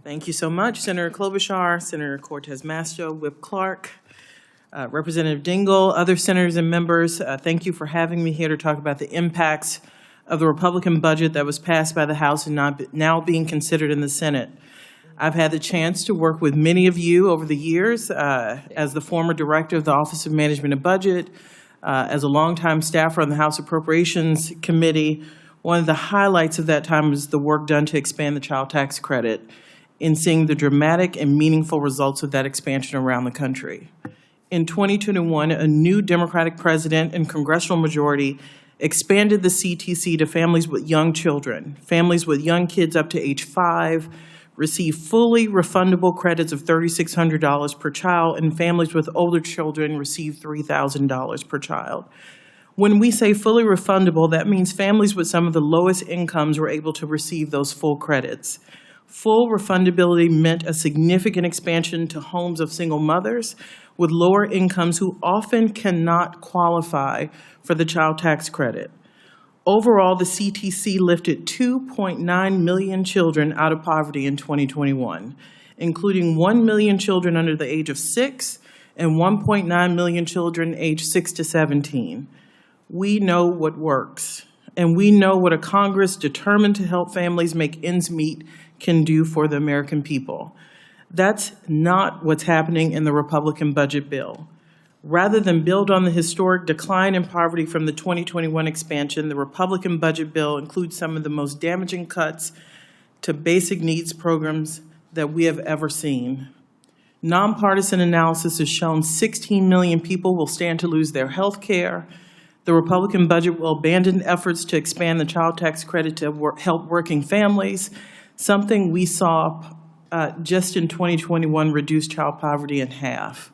Thank you so much, Senator Klobuchar, Senator Cortez Masto, Whip Clark, Representative Dingell, other senators and members. Thank you for having me here to talk about the impacts of the Republican budget that was passed by the House and now being considered in the Senate. I've had the chance to work with many of you over the years as the former director of the Office of Management and Budget, as a longtime staffer on the House Appropriations Committee. One of the highlights of that time was the work done to expand the child tax credit, in seeing the dramatic and meaningful results of that expansion around the country. In 2021, a new Democratic president and congressional majority expanded the CTC to families with young children. Families with young kids up to age 5 receive fully refundable credits of $3,600 per child, and families with older children receive $3,000 per child. When we say fully refundable, that means families with some of the lowest incomes were able to receive those full credits. Full refundability meant a significant expansion to homes of single mothers with lower incomes who often cannot qualify for the child tax credit. Overall, the CTC lifted 2.9 million children out of poverty in 2021, including 1 million children under the age of 6 and 1.9 million children aged 6 to 17. We know what works, and we know what a Congress determined to help families make ends meet can do for the American people. That's not what's happening in the Republican budget bill. Rather than build on the historic decline in poverty from the 2021 expansion, the Republican budget bill includes some of the most damaging cuts to basic needs programs that we have ever seen. Nonpartisan analysis has shown 16 million people will stand to lose their health care. The Republican budget will abandon efforts to expand the child tax credit to help working families, something we saw just in 2021 reduce child poverty in half.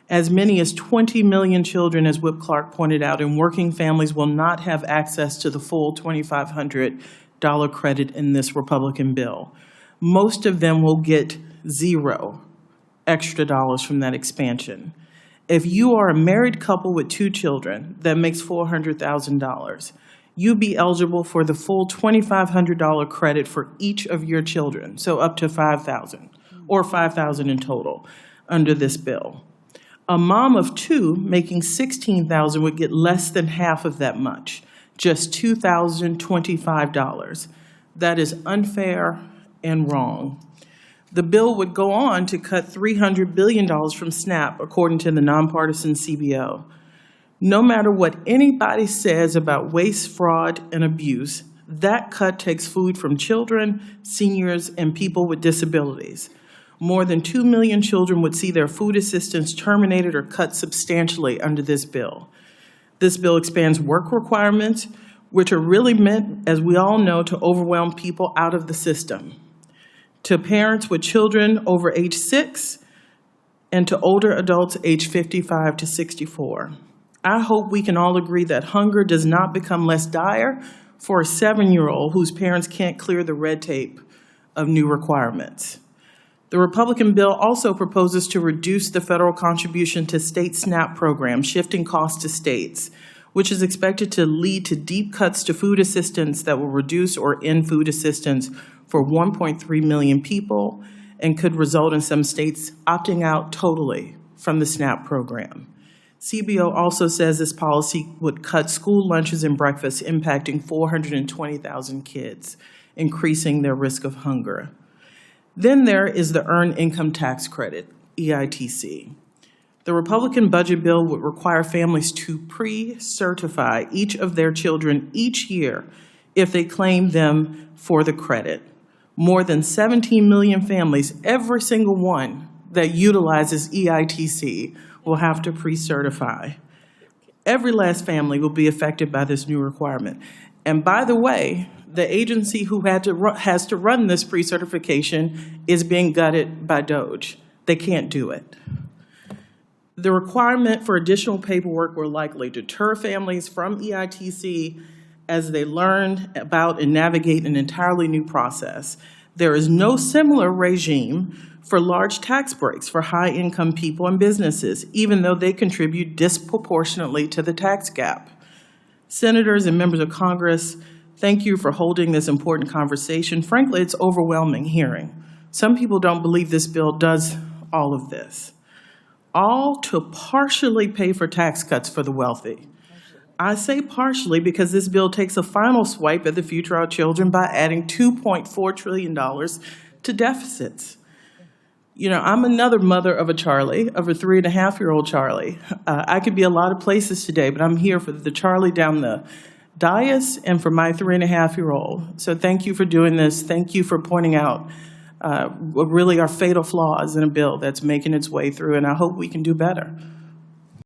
As many as 20 million children, as Whip Clark pointed out, in working families will not have access to the full $2,500 credit in this Republican bill. Most of them will get $0 extra dollars from that expansion. If you are a married couple with 2 children that makes $400,000, you'd be eligible for the full $2,500 credit for each of your children, so up to $5,000 or $5,000 in total under this bill. A mom of 2 making $16,000 would get less than half of that much, just $2,025. That is unfair and wrong. The bill would go on to cut $300 billion from SNAP, according to the nonpartisan CBO. No matter what anybody says about waste, fraud, and abuse, that cut takes food from children, seniors, and people with disabilities. More than 2 million children would see their food assistance terminated or cut substantially under this bill. This bill expands work requirements, which are really meant, as we all know, to overwhelm people out of the system. To parents with children over age 6 and to older adults age 55 to 64. I hope we can all agree that hunger does not become less dire for a 7-year-old whose parents can't clear the red tape of new requirements. The Republican bill also proposes to reduce the federal contribution to state SNAP programs, shifting costs to states, which is expected to lead to deep cuts to food assistance that will reduce or end food assistance for 1.3 million people and could result in some states opting out totally from the SNAP program. CBO also says this policy would cut school lunches and breakfasts, impacting 420,000 kids, increasing their risk of hunger. Then there is the Earned Income Tax Credit, EITC. The Republican budget bill would require families to pre-certify each of their children each year if they claim them for the credit. More than 17 million families, every single one that utilizes EITC, will have to pre-certify. Every last family will be affected by this new requirement. And by the way, the agency who has to run this pre-certification is being gutted by DOGE. They can't do it. The requirement for additional paperwork will likely deter families from EITC as they learn about and navigate an entirely new process. There is no similar regime for large tax breaks for high-income people and businesses, even though they contribute disproportionately to the tax gap. Senators and members of Congress, thank you for holding this important conversation. Frankly, it's overwhelming hearing Some people don't believe this bill does all of this, all to partially pay for tax cuts for the wealthy. I say partially because this bill takes a final swipe at the future of our children by adding $2.4 trillion to deficits. You know, I'm another mother of a Charlie, of a 3.5-year-old Charlie. I could be a lot of places today, but I'm here for the Charlie down the dais and for my 3.5-year-old. So thank you for doing this. Thank you for pointing out what really are fatal flaws in a bill that's making its way through, and I hope we can do better.